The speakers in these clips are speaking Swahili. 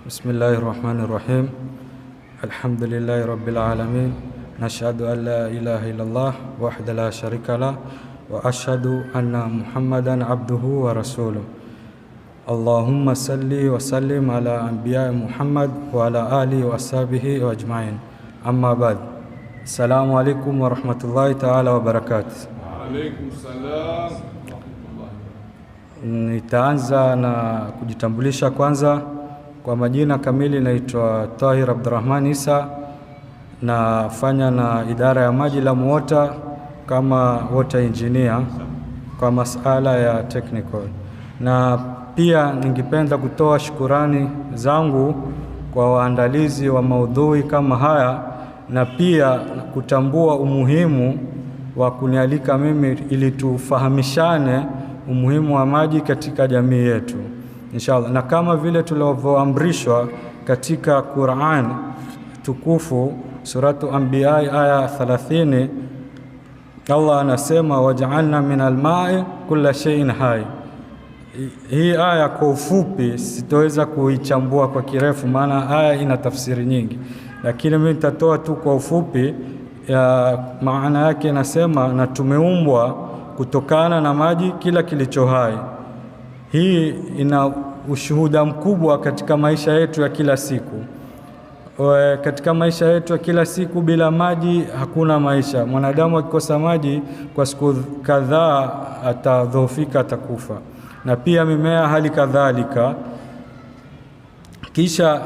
بسم الله الرحمن الرحيم. الحمد لله رب العالمين. نشهد أن لا إله إلا الله وحده لا شريك له وأشهد أن محمدا عبده ورسوله. اللهم صل وسلم على أنبياء محمد وعلى آله وأصحابه أجمعين. أما بعد. السلام عليكم ورحمة الله تعالى وبركاته. وعليكم السلام. Nitaanza na kujitambulisha kwanza. Kwa majina kamili naitwa Tahir Abdurrahman Isa, nafanya na idara ya maji Lamu Water kama water engineer kwa masala ya technical. Na pia ningependa kutoa shukurani zangu kwa waandalizi wa maudhui kama haya, na pia kutambua umuhimu wa kunialika mimi ili tufahamishane umuhimu wa maji katika jamii yetu inshallah. Na kama vile tulivyoamrishwa katika Qur'an tukufu suratu Anbiya aya 30, Allah anasema waj'alna minal ma'i kulla shay'in hai. Hii aya kwa ufupi sitoweza kuichambua kwa kirefu, maana aya ina tafsiri nyingi, lakini mimi nitatoa tu kwa ufupi. Maana yake inasema na tumeumbwa kutokana na maji kila kilicho hai. Hii ina ushuhuda mkubwa katika maisha yetu ya kila siku. Katika maisha yetu ya kila siku, bila maji hakuna maisha. Mwanadamu akikosa maji kwa siku kadhaa atadhoofika, atakufa, na pia mimea hali kadhalika. Kisha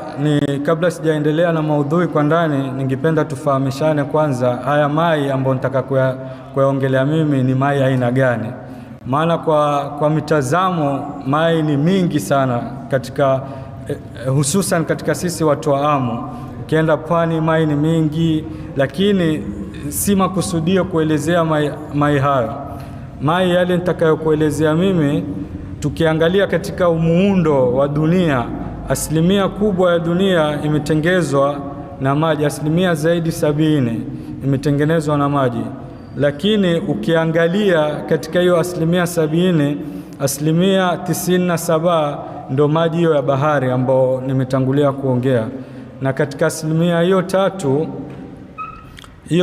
kabla sijaendelea na maudhui kwa ndani, ningependa tufahamishane kwanza haya mai ambayo nitaka kuyaongelea mimi ni mai aina gani. Maana kwa mitazamo mai ni mingi sana katika hususan katika sisi watu wa Amu. Ukienda pwani mai ni mingi, lakini si makusudio kuelezea mai hayo. Mai yale nitakayokuelezea mimi, tukiangalia katika muundo wa dunia, asilimia kubwa ya dunia imetengezwa na maji, asilimia zaidi 70 imetengenezwa na maji. Lakini ukiangalia katika hiyo asilimia 70, asilimia 97 ndo maji hiyo ya bahari ambao nimetangulia kuongea. Na katika asilimia hiyo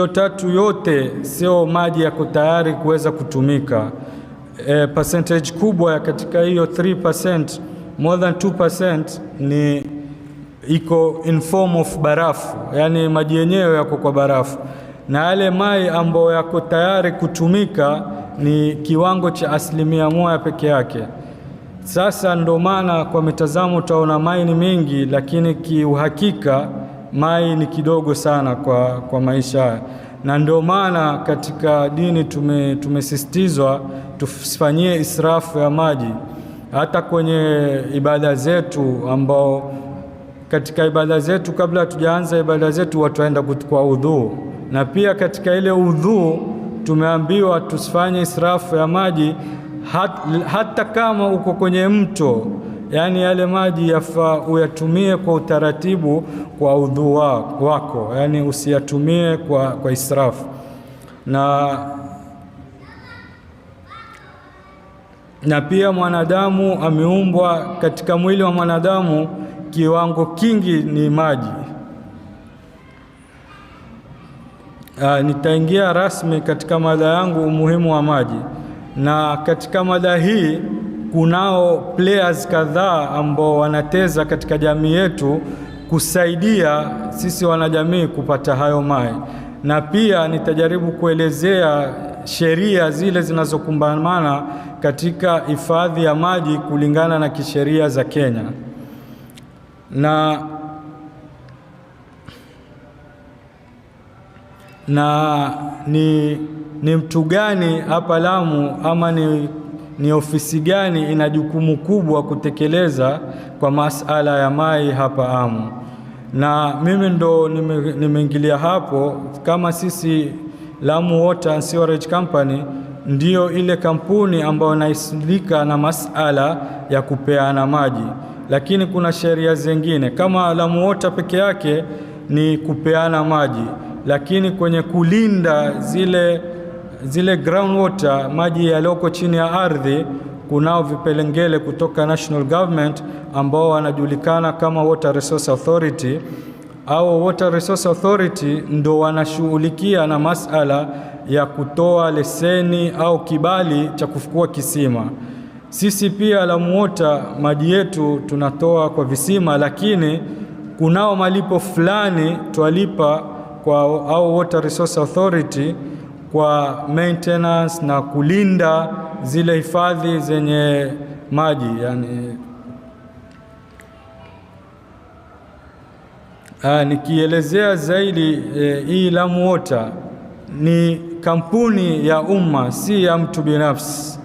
tatu yote sio maji yako tayari kuweza kutumika. Percentage kubwa ya katika hiyo 3%, more than 2% ni iko in form of barafu, yani maji yenyewe yako kwa barafu, na yale mai ambayo yako tayari kutumika ni kiwango cha asilimia 1 peke yake. Sasa ndo maana kwa mitazamo utaona mai ni mingi, lakini kiuhakika mai ni kidogo sana kwa maisha. Na ndo maana katika dini tumesisitizwa tusifanyie israfu ya maji. Hata kwenye ibada zetu, ambao katika ibada zetu kabla tujaanza ibada zetu watu waenda kuchukua udhu, na pia katika ile udhu tumeambiwa tusifanye israfu ya maji hata kama uko kwenye mto. Yani yale maji yafaa uyatumie kwa utaratibu kwa udhu wako, yani usiyatumie kwa israfu. Na pia mwanadamu ameumbwa, katika mwili wa mwanadamu kiwango kingi ni maji. Nitaingia rasmi katika mada yangu, umuhimu wa maji. Na katika mada hii kunao players kadhaa ambao wanateza katika jamii yetu kusaidia sisi wanajamii kupata hayo maji. Na pia nitajaribu kuelezea sheria zile zinazokumbana katika hifadhi ya maji kulingana na kisheria za Kenya. Na ni mtu gani hapa Lamu, ama ni ofisi gani ina jukumu kubwa kutekeleza kwa masala ya mai hapa Amu. Na mimi ndo nimeingilia hapo. Kama sisi Lamu Water and Sewerage Company ndio ile kampuni ambayo inahusikana na masala ya kupeana maji, lakini kuna sheria zingine. Kama Lamu Water peke yake ni kupeana maji, lakini kwenye kulinda zile groundwater, maji yaliyoko chini ya ardhi, kunao vipelengele kutoka national government ambao wanajulikana kama Water Resource Authority. Au Water Resource Authority ndo wanashughulikia na masala ya kutoa leseni au kibali cha kufukua kisima. Sisi pia Lamu Water maji yetu tunatoa kwa visima, lakini kunao malipo fulani twalipa kwa au Water Resource Authority kwa maintenance na kulinda zile hifadhi zenye maji. Nikielezea zaidi hii Lamu Water ni kampuni ya umma, si ya mtu binafsi.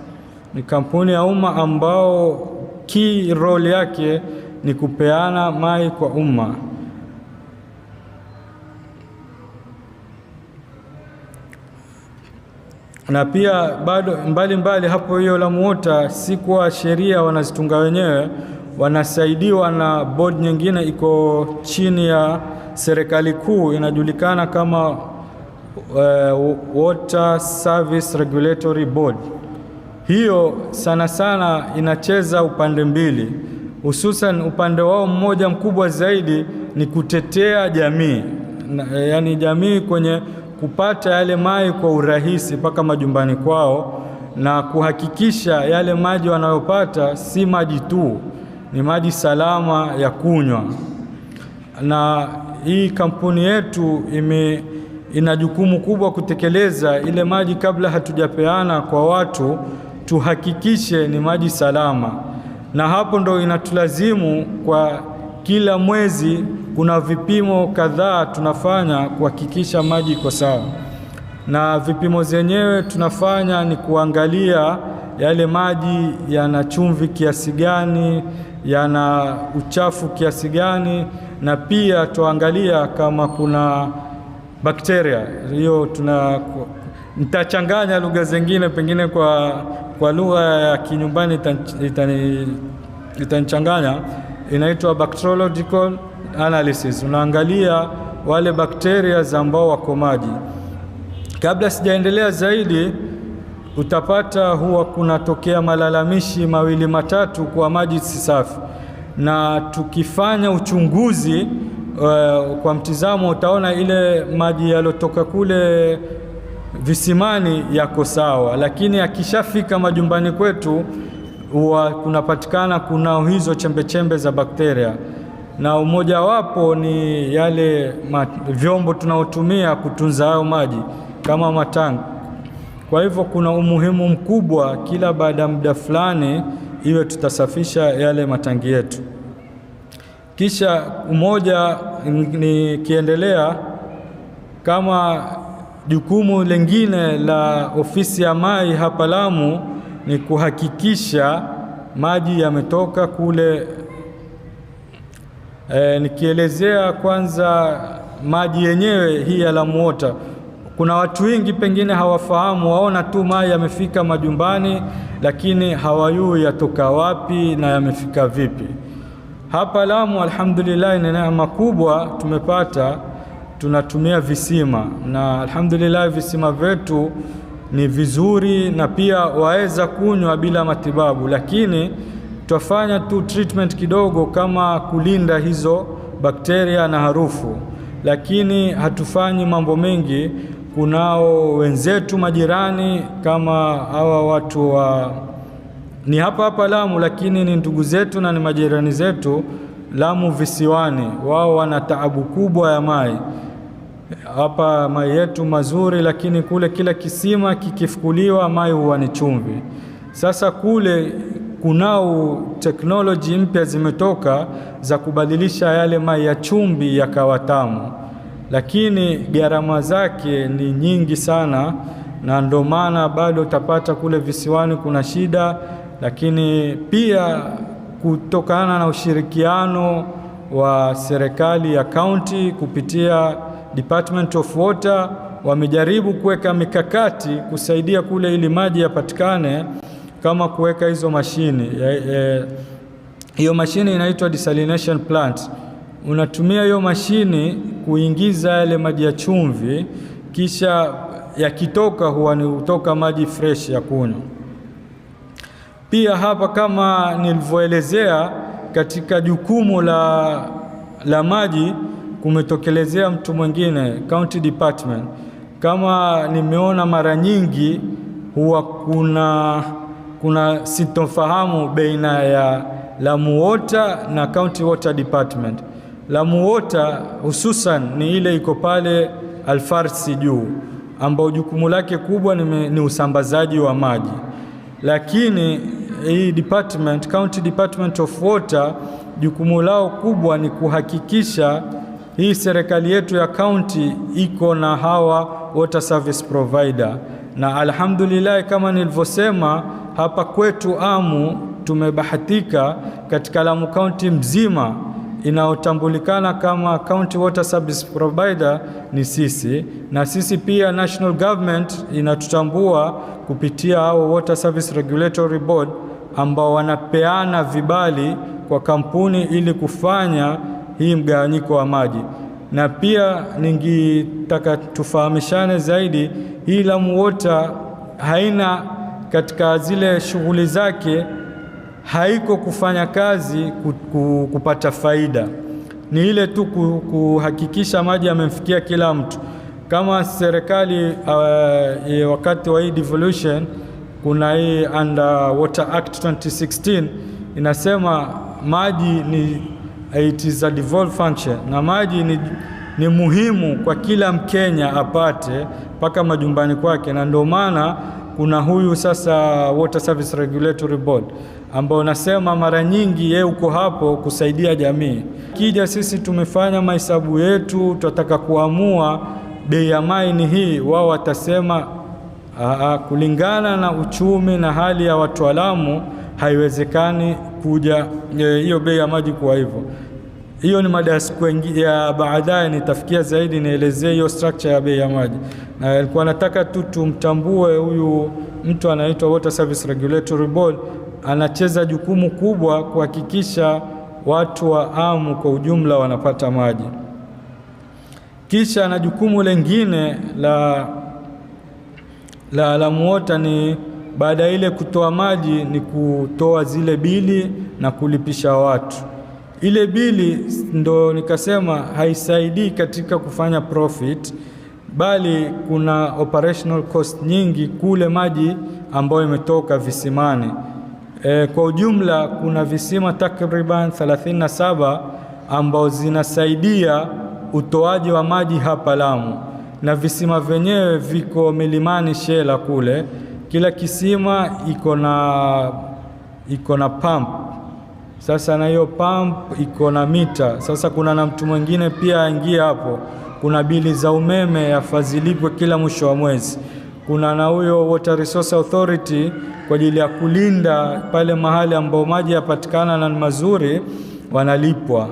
Ni kampuni ya umma ambao key role yake ni kupeana maji kwa umma. Na pia bado mbali hapo, hiyo Lamu Water si kwa sheria wanazitunga wenyewe, wanasaidiwa na board nyingine iko chini ya serikali kuu, inajulikana kama Water Service Regulatory Board. Hiyo sana sana inacheza upande mbili, hususan upande wao mmoja mkubwa zaidi ni kutetea jamii, yaani jamii kwenye kupata yale maji kwa urahisi mpaka majumbani kwao, na kuhakikisha yale maji wanayopata si maji tu, ni maji salama ya kunywa. Na hii kampuni yetu ina jukumu kubwa kutekeleza ile maji. Kabla hatujapeana kwa watu, tuhakikishe ni maji salama, na hapo ndo inatulazimu kwa kila mwezi kuna vipimo kadhaa tunafanya kuhakikisha maji iko sawa. Na vipimo zenyewe tunafanya ni kuangalia yale maji yana chumvi kiasi gani, yana uchafu kiasi gani, na pia tuangalia kama kuna bakteria. Hiyo nitachanganya lugha zingine, pengine kwa lugha ya kinyumbani itanichanganya. Inaitwa bacteriological analysis. Unaangalia wale bakteria ambao wako maji. Kabla sijaendelea zaidi, utapata huwa kunatokea malalamishi mawili matatu kwa maji si safi, na tukifanya uchunguzi kwa mtizamo utaona ile maji yalotoka kule visimani yako sawa, lakini akishafika majumbani kwetu huwa kunapatikana kuna hizo chembe za bakteria, na umoja wapo ni yale vyombo tunaotumia kutunza hayo maji kama matangi. Kwa hivyo kuna umuhimu mkubwa kila baada ya muda fulani iwe tutasafisha yale matangi yetu. Kisha umoja nikiendelea, kama jukumu lingine la ofisi ya maji hapa Lamu ni kuhakikisha maji yametoka kule. Nikielezea kwanza maji yenyewe hii ya Lamu Water, kuna watu wengi pengine hawafahamu, waona tu maji yamefika majumbani, lakini hawajui yatoka wapi na yamefika vipi. Hapa Lamu alhamdulillah ni neema kubwa tumepata, tunatumia visima, na alhamdulillah visima vyetu ni vizuri na pia waweza kunywa bila matibabu, lakini twafanya tu treatment kidogo kama kulinda hizo bakteria na harufu, lakini hatufanyi mambo mengi. Kunao wenzetu majirani kama hawa watu ni hapa Lamu, lakini ni ndugu zetu na ni majirani zetu Lamu visiwani. Wao wana taabu kubwa ya maji. Hapa maji yetu mazuri, lakini kule kila kisima kikifukuliwa maji huwa ni chumvi. Sasa kule kunao teknoloji mpya zimetoka za kubadilisha yale maji ya chumvi yakawa tamu, lakini gharama zake ni nyingi sana, na ndio maana bado utapata kule visiwani kuna shida. Lakini pia kutokana na ushirikiano wa serikali ya county kupitia Department of Water, wamejaribu kuweka mikakati kusaidia kule ili maji yapatikane, kama kuweka hizo mashini. Hiyo mashini inaitwa desalination plant. Unatumia hiyo mashini kuingiza yale maji ya chumvi, kisha yakitoka huwa ni utoka maji fresh ya kunywa. Pia hapa kama nilivyoelezea katika jukumu la maji kumetokelezea mtu mwingine County Department. Kama nimeona mara nyingi huwa kuna sintofahamu baina ya Lamu Water na County Water Department. Lamu Water hususan ni ile iko pale Alfarsi juu, ambao jukumu lake kubwa ni usambazaji wa maji. Lakini hii department, County Department of Water, jukumu lao kubwa ni kuhakikisha hii serikali yetu ya county iko na hawa water service provider. Na alhamdulillah, kama nilivyosema, hapa kwetu Amu tumebahatika katika Lamu County mzima inayotambulikana kama County Water Service Provider ni sisi, na sisi pia National Government inatutambua kupitia hao Water Service Regulatory Board ambao wanapeana vibali kwa kampuni ili kufanya hii mgawanyiko wa maji. Na pia ningetaka tufahamishane zaidi, hii Lamu Water haina katika zile shughuli zake, haiko kufanya kazi kupata faida, ni ile tu kuhakikisha maji yamemfikia kila mtu. Kama serikali wakati wa hii devolution, kuna hii Under Water Act 2016 inasema maji it is a devolved function, na maji ni muhimu kwa kila Mkenya apate mpaka majumbani kwake, na ndio maana kuna huyu sasa Water Service Regulatory Board ambao nasema mara nyingi yeye uko hapo kusaidia jamii. Kija sisi tumefanya mahesabu yetu, tunataka kuamua bei ya maji ni hii, wao watasema kulingana na uchumi na hali ya watu wa Lamu haiwezekani kuja hiyo bei ya maji kwa hivyo. Hiyo ni mada ya baadaye, nitafikia zaidi nielezee hiyo structure ya bei ya maji. Na alikuwa nataka tu tumtambue huyu mtu anaitwa Water Service Regulatory Board, anacheza jukumu kubwa kuhakikisha watu wa Amu kwa ujumla wanapata maji. Kisha na jukumu lengine la Lamu Water ni baada ile kutoa maji ni kutoa zile bili na kulipisha watu. Ile bili ndo nikasema haisaidii katika kufanya profit, bali kuna operational cost nyingi kule maji ambayo imetoka visimani. Kwa ujumla kuna visima takriban 37 ambao zinasaidia utoaji wa maji hapa Lamu, na visima vyenyewe viko milimani Shela kule. Kila kisima iko na pump. Sasa na hiyo pump iko na mita. Sasa kuna na mtu mwingine pia aingia hapo, kuna bili za umeme yafadhilipwe kila mwisho wa mwezi. Kuna na huyo Water Resource Authority kwa ajili ya kulinda pale mahali ambao maji yapatikana na mazuri, wanalipwa.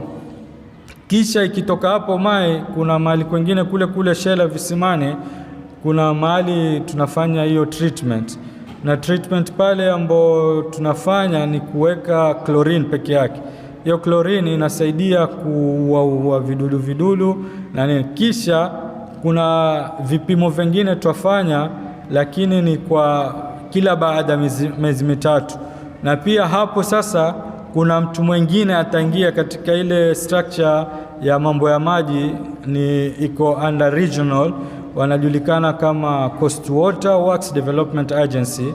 Kisha ikitoka hapo mai, kuna mahali kwingine kule Shela visimani, kuna mahali tunafanya hiyo treatment. Na treatment pale ambao tunafanya ni kuweka chlorine peke yake. Hiyo chlorine inasaidia kuua vidudu na nini. Kisha kuna vipimo vingine twafanya, lakini ni kwa kila baada miezi mitatu. Na pia hapo sasa kuna mtu mwingine ataingia katika ile structure ya mambo ya maji, ni iko under regional, wanajulikana kama Coast Water Works Development Agency.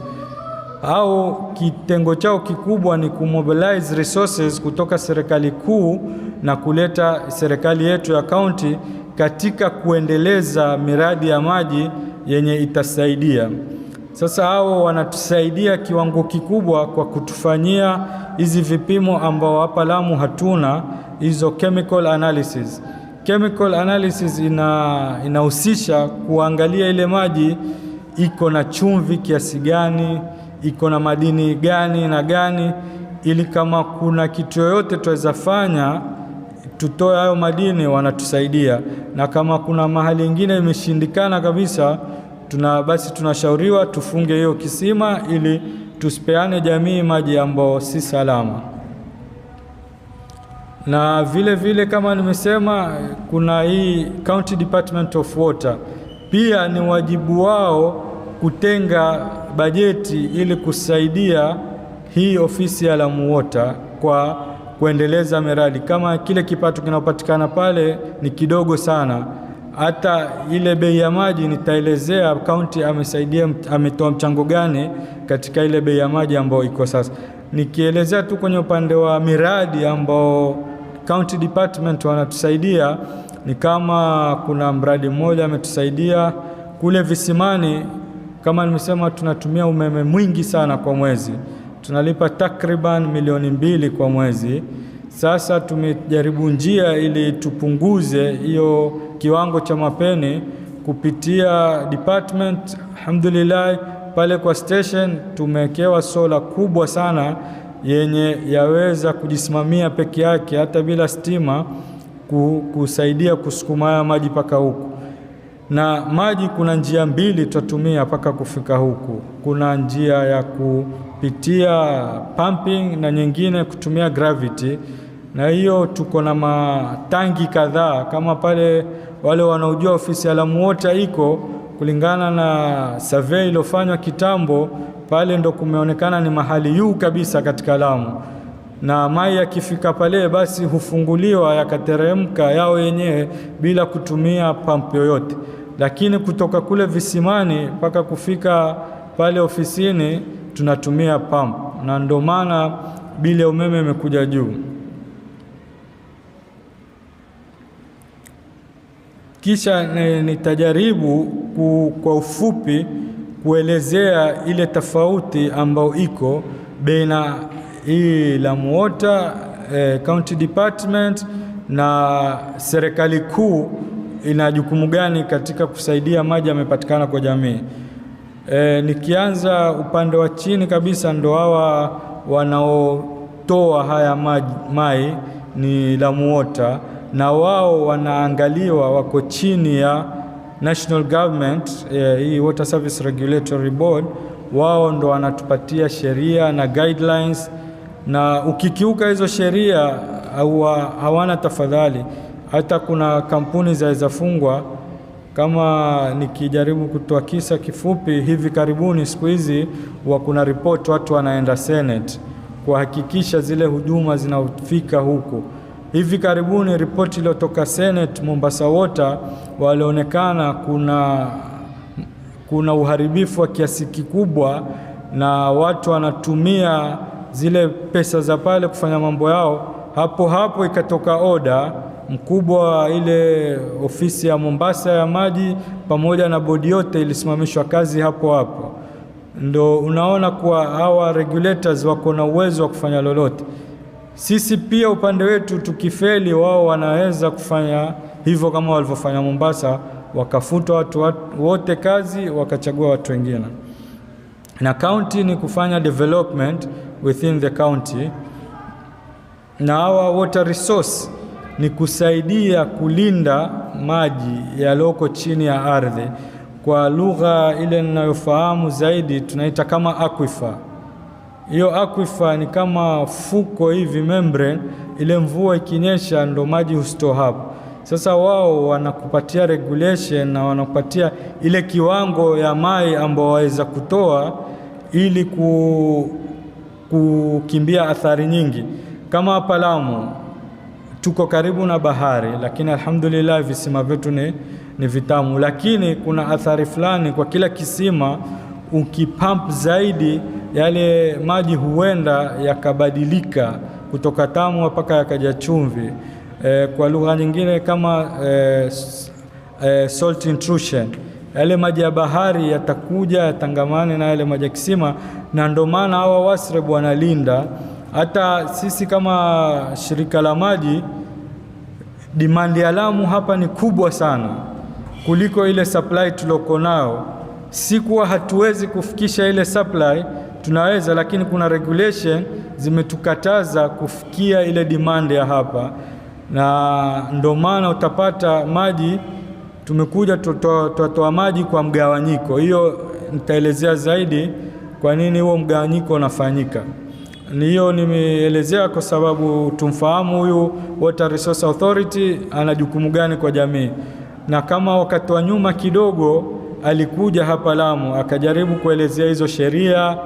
Au kitengo chao kikubwa ni kumobilize resources kutoka serikali kuu na kuleta serikali yetu ya county katika kuendeleza miradi ya maji yenye itasaidia. Sasa hao wanatusaidia kiwango kikubwa kwa kutufanyia hizi vipimo ambao hapa Lamu hatuna, hizo chemical analysis. Chemical analysis inahusisha kuangalia ile maji iko na chumvi kiasi gani, iko na madini gani na gani, ili kama kuna kitu yoyote tuweza fanya tutoe hayo madini, wanatusaidia. Na kama kuna mahali ingine imeshindikana kabisa, basi tunashauriwa tufunge hiyo kisima ili tusipeane jamii maji ambao si salama. Na vile kama nimesema, kuna hii County Department of Water, pia ni wajibu wao kutenga bajeti ili kusaidia hii ofisi ya Lamu Water kwa kuendeleza miradi. Kama kile kipato kinapatikana pale ni kidogo sana, hata ile bei ya maji nitaelezea kaunti ametoa mchango gani katika ile bei ya maji ambayo iko sasa. Nikielezea tu kwenye upande wa miradi ambao county department wanatusaidia, ni kama kuna mradi mmoja ametusaidia kule Visimani. Kama nimesema, tunatumia umeme mwingi sana kwa mwezi, tunalipa takriban milioni 2 kwa mwezi. Sasa tumejaribu njia ili tupunguze hiyo kiwango cha mapeni kupitia department. Alhamdulillah, pale kwa station tumewekewa sola kubwa sana yenye yaweza kujisimamia peke yake hata bila stima, kusaidia kusukuma maji paka huku. Na maji kuna njia 2 tutatumia paka kufika huku. Kuna njia ya kupitia pumping na nyingine kutumia gravity, na hiyo tuko na matangi kadhaa. Kama pale wale wanaojua ofisi ya Lamu Water iko, kulingana na survey iliyofanywa kitambo, pale ndo kumeonekana ni mahali juu kabisa katika Lamu, na mai yakifika pale basi hufunguliwa yakateremka yao yenyewe bila kutumia pump yoyote. Lakini kutoka kule Visimani mpaka kufika pale ofisini tunatumia pump, na ndo maana bili ya umeme imekuja juu. Kisha nitajaribu kwa ufupi kuelezea ile tofauti ambayo iko baina hii Lamu Water county department na serikali kuu ina jukumu gani katika kusaidia maji yamepatikana kwa jamii. Nikianza upande wa chini kabisa, ndo hawa wanaotoa haya maji ni Lamu Water, na wao wanaangaliwa, wako chini ya national government, hii Water Service Regulatory Board. Wao ndo wanatupatia sheria na guidelines, na ukikiuka hizo sheria hawana tafadhali. Hata kuna kampuni zaweza fungwa. Kama nikijaribu kutoa kisa kifupi, hivi karibuni siku hizi kuna report watu wanaenda Senate kuhakikisha zile huduma zinafika huko. Hivi karibuni ripoti iliyotoka Senate Mombasa Water, walionekana kuna uharibifu wa kiasi kikubwa, na watu wanatumia zile pesa za pale kufanya mambo yao. Hapo ikatoka oda mkubwa wa ile ofisi ya Mombasa ya maji pamoja na bodi yote ilisimamishwa kazi hapo. Ndo unaona kuwa hawa regulators wako na uwezo wa kufanya lolote. Sisi pia upande wetu tukifeli, wao wanaweza kufanya hivyo kama walivyofanya Mombasa, wakafuta watu wote kazi, wakachagua watu wengine. Na county ni kufanya development within the county, na hawa water resource ni kusaidia kulinda maji yaliyoko chini ya ardhi. Kwa lugha ile ninayofahamu zaidi tunaita kama aquifer. Hiyo aquifer ni kama fuko hivi, membrane, ile mvua ikinyesha ndo maji hustore hapo. Sasa wao wanakupatia regulation na wanakupatia ile kiwango ya maji ambao waweza kutoa ili kukimbia athari nyingi. Kama hapa Lamu tuko karibu na bahari, lakini alhamdulillah visima vyetu ni vitamu, lakini kuna athari fulani kwa kila kisima. Ukipump zaidi, yale maji huenda yakabadilika kutoka tamu mpaka yakaja chumvi. Kwa lugha nyingine kama salt intrusion, yale maji ya bahari yatakuja yatangamane na yale maji ya kisima, na ndio maana hawa WASREB wanalinda. Hata sisi kama shirika la maji, demand ya Lamu hapa ni kubwa sana kuliko ile supply tuloko nao. Si kuwa hatuwezi kufikisha ile supply, tunaweza, lakini kuna regulation zimetukataza kufikia ile demand ya hapa, na ndio maana utapata maji tumekuja tutoa maji kwa mgawanyiko. Hiyo nitaelezea zaidi kwa nini huo mgawanyiko unafanyika. Hiyo nimeelezea kwa sababu tumfahamu huyu Water Resource Authority ana jukumu gani kwa jamii. Na kama wakati wa nyuma kidogo alikuja hapa Lamu akajaribu kuelezea hizo sheria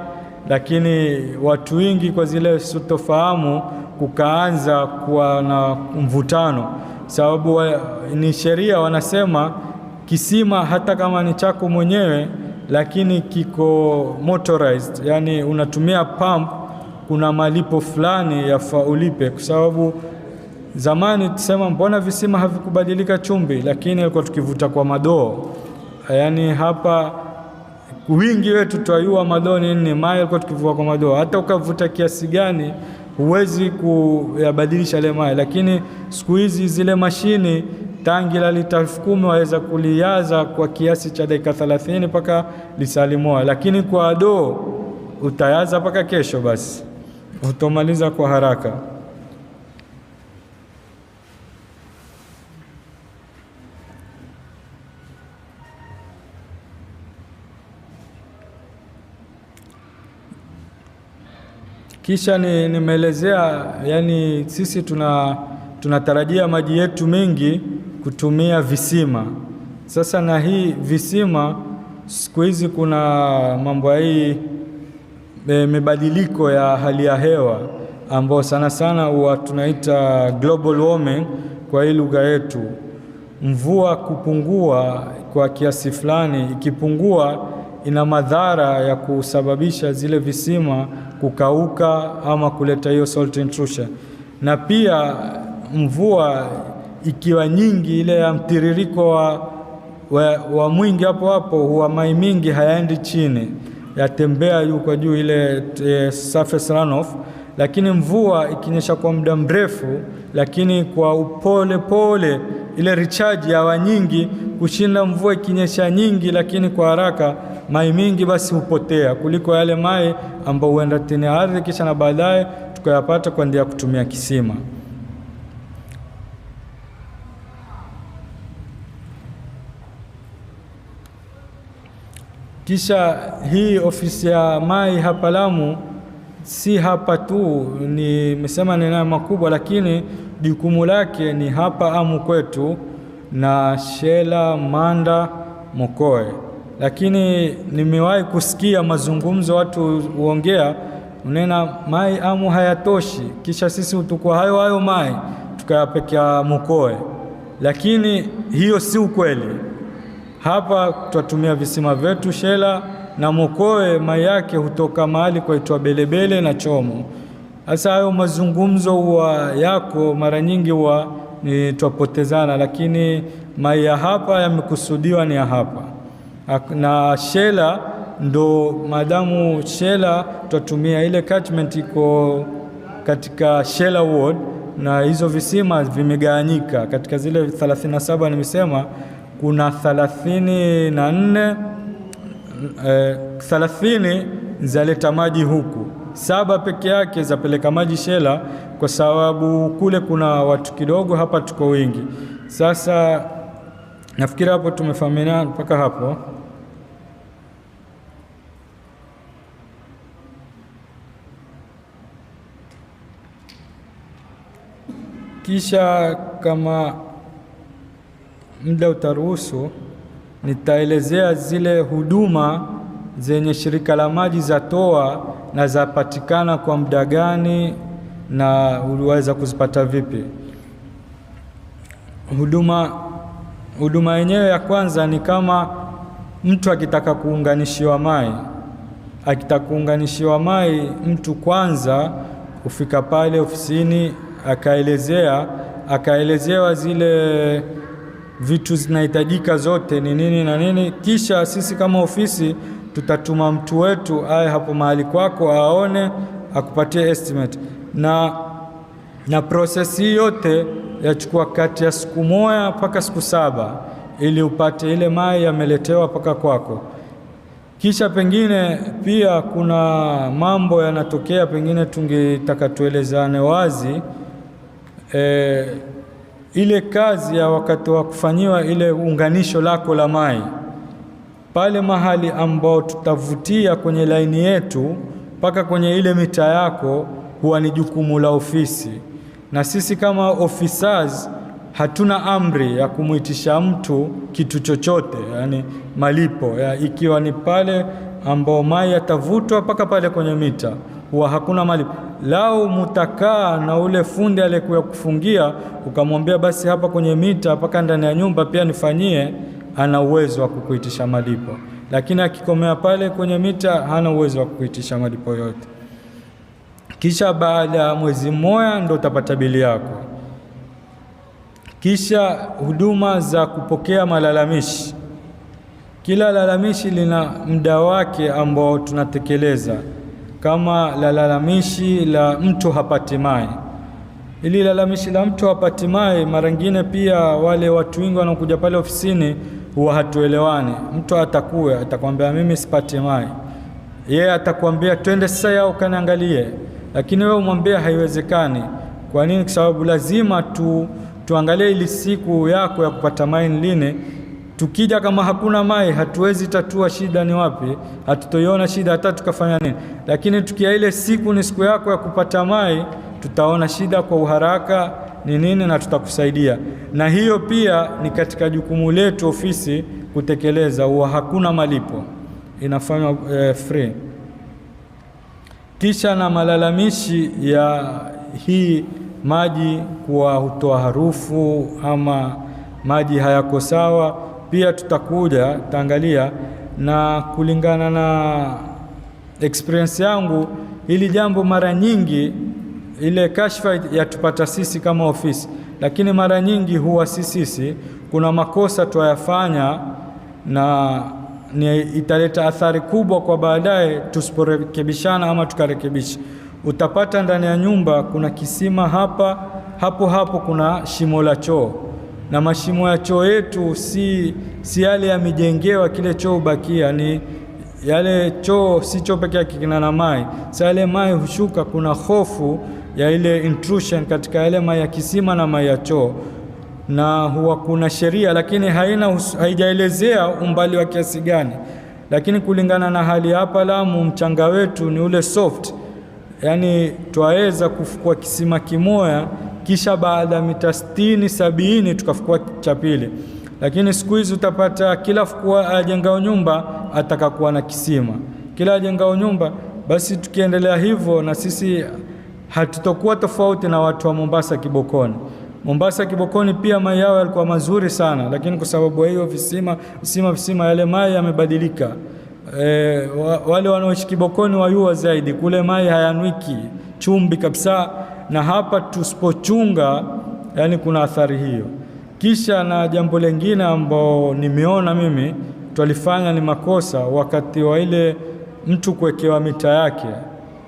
lakini watu wengi kwa zile sitofahamu kukaanza kuwa na mvutano, sababu ni sheria wanasema kisima hata kama ni chako mwenyewe lakini kiko motorized, yani unatumia pump, kuna malipo fulani yafaa ulipe, kwa sababu zamani tusema mbona visima havikubadilika chumvi, lakini ilikuwa tukivuta kwa madoo. Yani hapa wingi wetu twajua madoo ni mai, ilikuwa tukivuta kwa madoo, hata ukavuta kiasi gani huwezi kuyabadilisha ile mai. Lakini siku hizi zile mashini tangi la lita 10,000 waweza kuliaza kwa kiasi cha dakika 30 mpaka lisali moja, lakini kwa doo utayaza mpaka kesho, basi utomaliza kwa haraka. Kisha nimeelezea, yani sisi tunatarajia maji yetu mengi kutumia visima. Sasa na hii visima siku hizi kuna mambo hii mabadiliko ya hali ya hewa ambao sana sana huwa tunaita global warming kwa hii lugha yetu. Mvua kupungua kwa kiasi fulani, ikipungua ina madhara ya kusababisha zile visima kukauka ama kuleta hiyo salt intrusion. Na pia mvua ikiwa nyingi, ile ya mtiririko wa mwingi hapo huwa mai mingi hayaendi chini, yatembea juu kwa juu, ile surface runoff. Lakini mvua ikinyesha kwa muda mrefu lakini kwa upole pole, ile recharge yawa nyingi kushinda mvua ikinyesha nyingi lakini kwa haraka, mai mingi basi hupotea kuliko yale mai ambao huenda tena ardhi kisha na baadaye tukayapata kwa njia ya kutumia kisima. Kisha hii ofisi ya mai hapa Lamu si hapa tu, nimesema ni eneo makubwa, lakini jukumu lake ni hapa Amu kwetu na Shela, Manda, Mokoe. Lakini nimewahi kusikia mazungumzo watu huongea, unena mai Amu hayatoshi, kisha sisi utukua hayo mai tukayapekea Mokoe. Lakini hiyo si ukweli. Hapa tutatumia visima vyetu Shela na Mokoe, mai yake hutoka mahali kwaitwa Belebele na Chomo. Sasa hayo mazungumzo huwa yako mara nyingi huwa ni twapotezana, lakini mai ya hapa yamekusudiwa ni ya hapa. Na Shela ndo madamu Shela tutatumia ile catchment iko katika Shela ward, na hizo visima vimegawanyika katika zile 37 nimesema kuna 30 zaleta maji huku, 7 peke yake zapeleka maji Shela, kwa sababu kule kuna watu kidogo, hapa tuko wengi. Sasa nafikiri hapo tumefahamiana mpaka hapo. Kisha kama muda utaruhusu, nitaelezea zile huduma zenye shirika la maji zatoa na zapatikana kwa muda gani na uliweza kuzipata vipi. Huduma yenyewe ya kwanza ni kama mtu akitaka kuunganishiwa mai, mtu kwanza kufika pale ofisini akaelezewa zile vitu zinahitajika zote ni nini na nini. Kisha sisi kama ofisi tutatuma mtu wetu aye hapo mahali kwako aone, akupatie estimate, na process hii yote yachukua kati ya siku 1 mpaka siku 7 ili upate ile mai yameletewa mpaka kwako. Kisha pengine pia kuna mambo yanatokea, pengine tungetaka tuelezane wazi. Ile kazi ya wakati wa kufanyiwa ile unganisho lako la mai, pale mahali ambao tutavutia kwenye laini yetu mpaka kwenye ile mita yako, huwa ni jukumu la ofisi. Na sisi kama officers hatuna amri ya kumuitisha mtu kitu chochote, yani malipo ikiwa ni pale ambao mai yatavutwa mpaka pale kwenye mita, huwa hakuna malipo. Lao mutakaa na ule fundi aliyekuwa kufungia ukamwambia basi hapa kwenye mita mpaka ndani ya nyumba pia nifanyie, ana uwezo wa kukuitisha malipo. Lakini akikomea pale kwenye mita hana uwezo wa kukuitisha malipo yote. Kisha baada ya mwezi mmoja ndo utapata bili yako. Kisha huduma za kupokea malalamishi. Kila lalamishi lina muda wake ambao tunatekeleza. Kama lalamishi la mtu hapati mai, ili lalamishi la mtu hapati mai, mara nyingine pia wale watu wengi wanakuja pale ofisini huwa hatuelewani. Mtu atakwambia mimi sipati mai, yeye atakwambia twende sasa au kaniangalie, lakini wewe umwambia haiwezekani. Kwa nini? Kwa sababu lazima tuangalie ili siku yako ya kupata mai lini. Tukija kama hakuna mai, hatuwezi tatua shida ni wapi, hatutoiona shida hata tukafanya nini. Lakini tukia ile siku ni siku yako ya kupata mai, tutaona shida kwa uharaka ni nini na tutakusaidia. Na hiyo pia ni katika jukumu letu ofisi kutekeleza, huwa hakuna malipo, inafanywa free. Kisha na malalamishi ya hii maji kuwa hutoa harufu ama maji hayako sawa, pia tutakuja taangalia. Na kulingana na experience yangu, ili jambo mara nyingi ile kashfa yatupata sisi kama ofisi, lakini mara nyingi huwa sisi kuna makosa tuyafanya na italeta athari kubwa kwa baadaye tusiporekebishana ama tukarekebisha. Utapata ndani ya nyumba kuna kisima hapo kuna shimo la choo, na mashimo ya choo yetu si yale yamejengewa kile choo bakia, ni yale choo si choo pekee yake kina na mai. Sasa yale mai hushuka, kuna hofu ya ile intrusion katika yale mai ya kisima na mai ya choo, na huwa kuna sheria lakini haijaelezea umbali wa kiasi gani. Lakini kulingana na hali hapa Lamu, mchanga wetu ni ule soft, yani twaweza kufukua kisima kimoja kisha baada ya mita 60-70 tukafukua cha pili. Lakini siku hizi utapata kila fukua ajengao nyumba atakakuwa na kisima, kila ajengao nyumba. Basi tukiendelea hivyo, na sisi hatutokuwa tofauti na watu wa Mombasa Kibokoni. Mombasa Kibokoni pia mai yao yalikuwa mazuri sana, lakini kwa sababu hiyo visima yale mai yamebadilika. Wale wanaoishi Kibokoni wayua zaidi, kule mai hayanwiki, chumbi kabisa, na hapa tusipochunga yani kuna athari hiyo. Kisha na jambo lingine ambao nimeona mimi tulifanya ni makosa, wakati wa ile mtu kuwekewa mita yake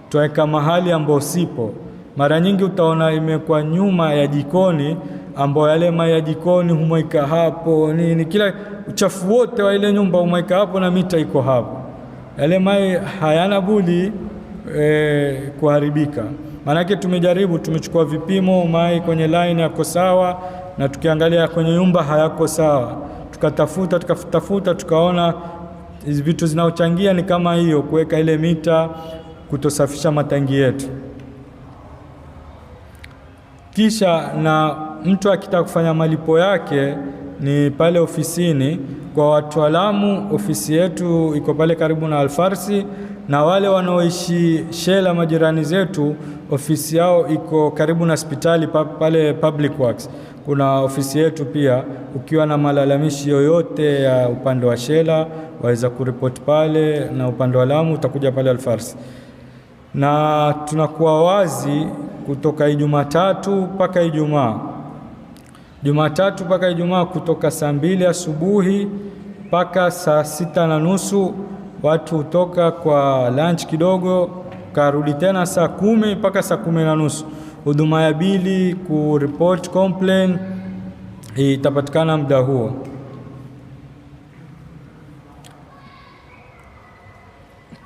tuweka mahali ambao sipo. Mara nyingi utaona imekuwa nyuma ya jikoni, ambao yale mai ya jikoni humweka hapo nini, kila uchafu wote wa ile nyumba humweka hapo na mita iko hapo. Yale mai hayana budi kuharibika. Maanake tumechukua vipimo, mai kwenye line yako sawa, na tukiangalia kwenye nyumba hayako sawa. Tukatafuta tukaona hizi vitu zinaochangia ni kama hiyo, kuweka ile mita, kutosafisha matangi yetu. Kisha na mtu akitaka kufanya malipo yake ni pale ofisini. Kwa watu wa Lamu, ofisi yetu iko pale karibu na Alfarsi, na wale wanaoishi Shela majirani zetu, ofisi yao iko karibu na hospitali pale Public Works. Kuna ofisi yetu pia. Ukiwa na malalamishi yoyote ya upande wa Shela waweza kuripoti pale, na upande wa Lamu utakuja pale Alfarsi. Na tunakuwa wazi kutoka Jumatatu mpaka Ijumaa. Jumatatu mpaka Ijumaa kutoka saa 2 asubuhi mpaka saa 6:30. Watu hutoka kwa lunch kidogo, karudi tena saa 10 mpaka saa 10:30. Huduma ya bili, kuripoti complaint itapatikana muda huo.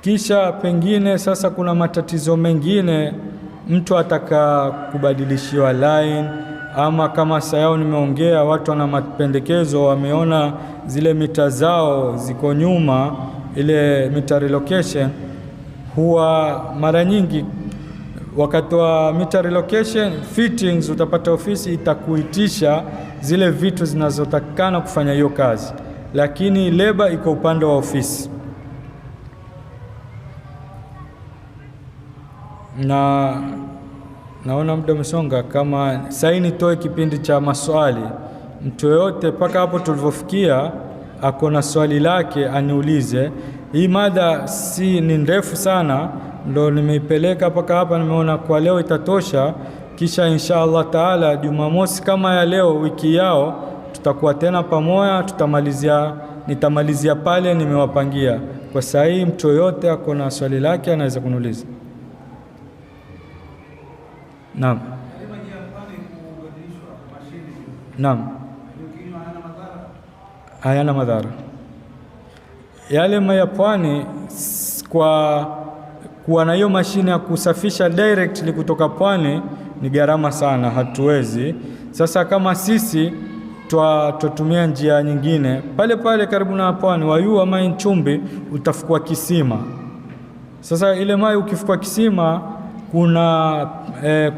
Kisha pengine sasa kuna matatizo mengine, mtu ataka kubadilishiwa line, ama kama sayao nimeongea, watu wana mapendekezo, wameona zile mita zao ziko nyuma, ile mita relocation. Huwa mara nyingi wakati wa mita relocation fittings, utapata ofisi itakuitisha zile vitu zinazotakikana kufanya hiyo kazi, lakini leba iko upande wa ofisi. na naona muda umesonga. Kama sasa nitoe kipindi cha maswali, mtu yoyote mpaka hapo tulivyofikia ako na swali lake aniulize. Hii mada ni ndefu sana, ndo nimeipeleka mpaka hapa. Nimeona kwa leo itatosha, kisha insha Allah taala Jumamosi kama ya leo wiki yao tutakuwa tena pamoja, nitamalizia pale nimewapangia. Kwa sasa hii mtu yoyote ako na swali lake anaweza kuniuliza. Naam. Naam. Hayana madhara. Yale maji ya pwani kwa kuwa na hiyo mashine ya kusafisha directly kutoka pwani ni gharama sana, hatuwezi. Sasa kama sisi twatumia njia nyingine, pale pale karibu na pwani Wayuu ama Nchumbi utafukua kisima. Sasa ile maji ukifukua kisima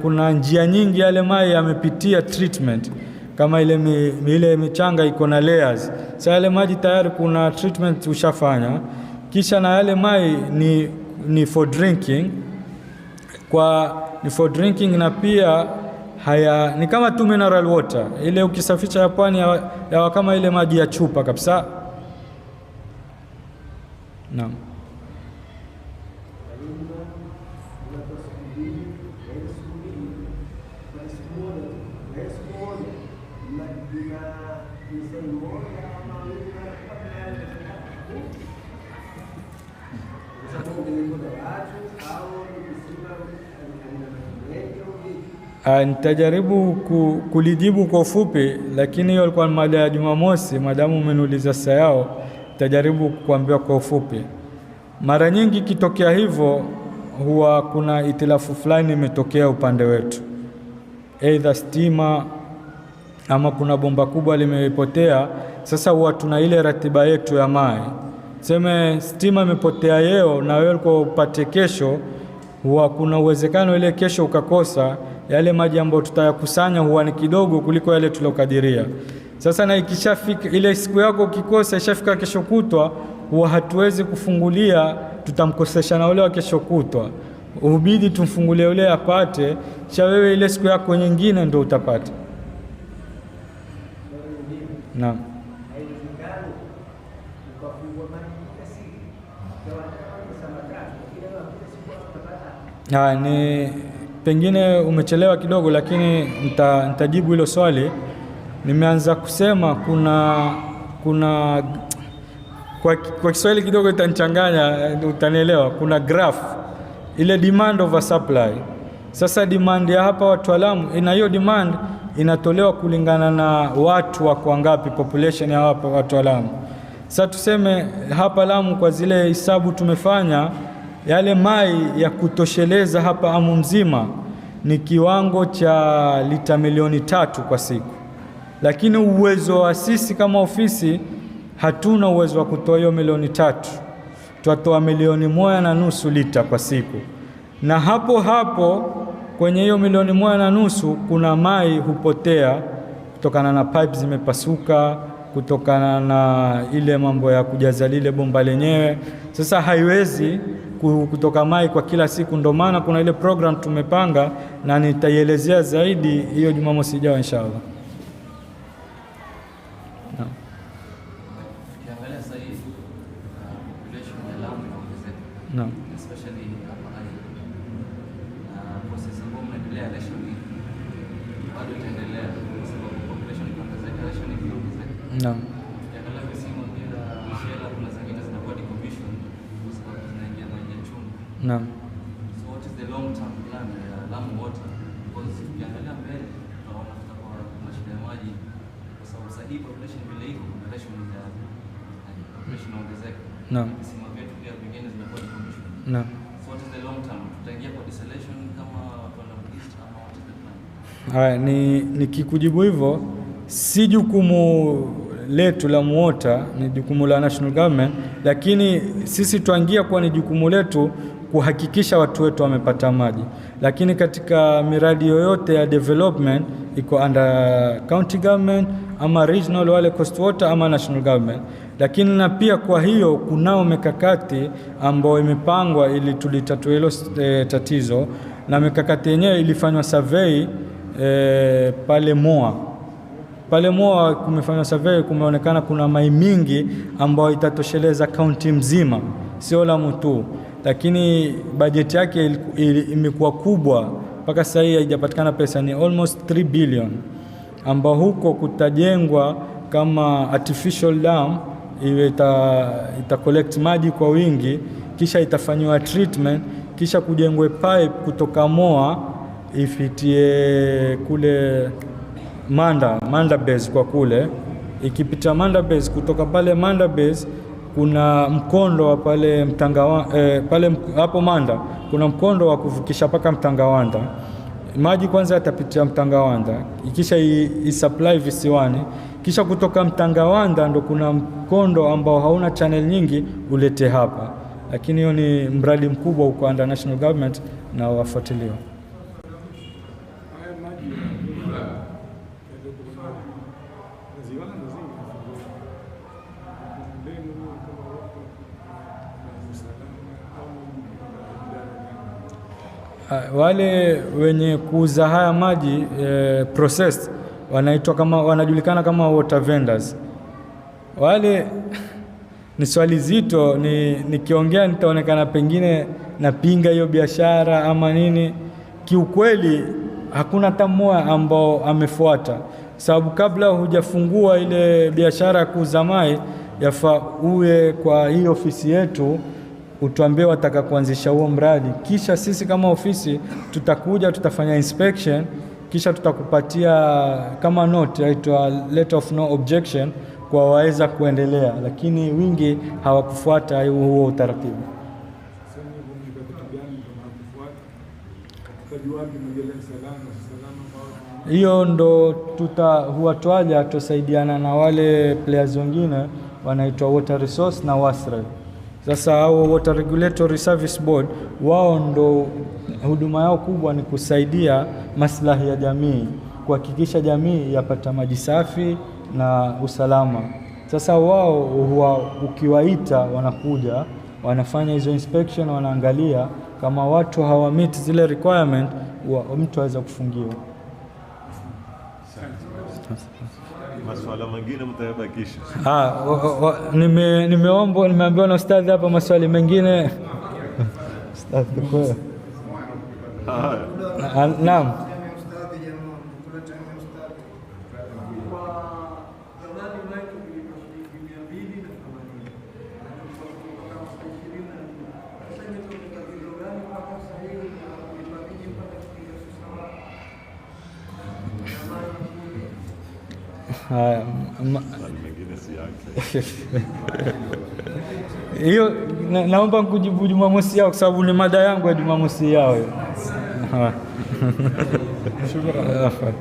kuna njia nyingi, yale maji yamepitia treatment. Kama ile michanga iko na layers. Sasa yale maji tayari kuna treatment ushafanya. Kisha na yale maji ni for drinking. Ni for drinking, na pia ni kama tu mineral water. Ile ukisafisha ya pwani ya kama ile maji ya chupa kabisa. Naam. Nitajaribu kulijibu kwa ufupi, lakini hiyo ilikuwa mada ya Jumamosi. Madamu umeniuliza sasa yao, nitajaribu kukuambia kwa ufupi. Mara nyingi kitokea hivyo huwa kuna itilafu fulani imetokea upande wetu, either stima ama kuna bomba kubwa limepotea. Sasa huwa tuna ile ratiba yetu ya maji. Sema stima imepotea leo na wewe ulikuwa upate kesho, huwa kuna uwezekano ile kesho ukakosa. Yale maji ambayo tutayakusanya huwa ni kidogo kuliko yale tulokadiria. Sasa na ikishafika ile siku yako ukikosa, ishafika kesho kutwa, huwa hatuwezi kufungulia, tutamkosesha na ule wa kesho kutwa. Ubidi tumfungulie ule apate, cha wewe ile siku yako nyingine ndio utapata. Naam. Pengine umechelewa kidogo, lakini nitajibu hilo swali. Nimeanza kusema kuna kwa Kiswahili kidogo itanichanganya, utanielewa. Kuna graph, ile demand over supply. Sasa demand ya hapa watu wa Lamu, hiyo demand inatolewa kulingana na watu wako ngapi, population ya hapa watu wa Lamu. Sasa tuseme hapa Lamu kwa zile hisabu tumefanya, yale mai ya kutosheleza hapa Amu mzima ni kiwango cha lita milioni 3 kwa siku. Lakini uwezo wa sisi kama ofisi hatuna uwezo wa kutoa hiyo milioni 3. Tutatoa milioni 1.5 lita kwa siku. Na hapo kwenye hiyo milioni 1.5 kuna mai hupotea kutokana na pipe zimepasuka, kutokana na ile mambo ya kujaza lile bomba lenyewe. Sasa haiwezi kutoka mai kwa kila siku, ndio maana kuna ile program tumepanga, na nitaielezea zaidi hiyo Jumamosi ijayo inshallah. Naam. Especially process ambayo mnaendelea rationing bado itaendelea kwa sababu population ikiongezeka, rationing ikiongezeka. Naam. Tukiangalia visima bila shela, kuna zingine zinakuwa decommissioned kwa sababu zinaingia maji ya chumvi. Naam. So what is the long term plan ya Lamu Water? Because tukiangalia mbele tunaona tutakuwa na shida ya maji kwa sababu sasa hii population vile iko, rationing ya population inaongezeka. Naam. Visima vyetu pia vingine zinakuwa decommissioned. Naam. So what is the long term? Tutaingia kwa desalination kama wala east ama what is the plan? Haya, nikikujibu hivyo, si jukumu letu la Muota, ni jukumu la national government, lakini sisi tuangia kwa ni jukumu letu kuhakikisha watu wetu wamepata maji. Lakini katika miradi yoyote ya development iko under county government ama regional wale coast water ama national government. Lakini na pia kwa hiyo kunao mikakati ambayo imepangwa ili tulitatue hilo tatizo, na mikakati yenyewe ilifanywa survey pale Moa. Pale Moa kumefanywa survey, kumeonekana kuna mai mingi ambayo itatosheleza kaunti mzima, sio Lamu tu, lakini bajeti yake imekuwa kubwa mpaka sasa hii haijapatikana pesa, ni almost 3 billion, ambao huko kutajengwa kama artificial dam iwe ita collect maji kwa wingi, kisha itafanywa treatment, kisha kujengwe pipe kutoka Moa ifitie kule Manda Base. Kwa kule ikipita Manda Base, kutoka pale Manda Base kuna mkondo wa pale pale hapo Manda kuna mkondo wa kuvukisha paka Mtangawanda. Maji kwanza yatapitia Mtangawanda, kisha isupply visiwani, kisha kutoka Mtangawanda ndo kuna mkondo ambao hauna channel nyingi ulete hapa, lakini hiyo ni mradi mkubwa uko under national government na wafuatiliwa. Wale wenye kuuza haya maji processed wanajulikana kama water vendors. Wale ni swali zito, nikiongea nitaonekana pengine napinga hiyo biashara ama nini. Kiukweli hakuna hata mmoja ambao amefuata, sababu kabla hujafungua ile biashara ya kuuza maji yafaa uwe kwa hii ofisi yetu utuambie wataka kuanzisha huo mradi, kisha sisi kama ofisi tutakuja, tutafanya inspection, kisha tutakupatia kama note inaitwa letter of no objection kwa waweza kuendelea, lakini wingi hawakufuata huo utaratibu. Hiyo ndo huwa twaja tusaidiana na wale players wengine wanaitwa Water Resource na Wasra. Sasa hao Water Regulatory Service Board wao ndo huduma yao kubwa ni kusaidia maslahi ya jamii, kuhakikisha jamii yapata maji safi na usalama. Sasa wao huwa ukiwaita wanakuja, wanafanya hizo inspection, wanaangalia kama watu hawameet zile requirement, mtu aweza kufungiwa. Maswala mengine mtayabakisha. Nimeambiwa na ustadhi hapa maswali mengine. Ustadhi kwa. Naam. Hiyo naomba kujibu Jumamosi yao kwa sababu ni mada yangu ya Jumamosi yao. Shukrani.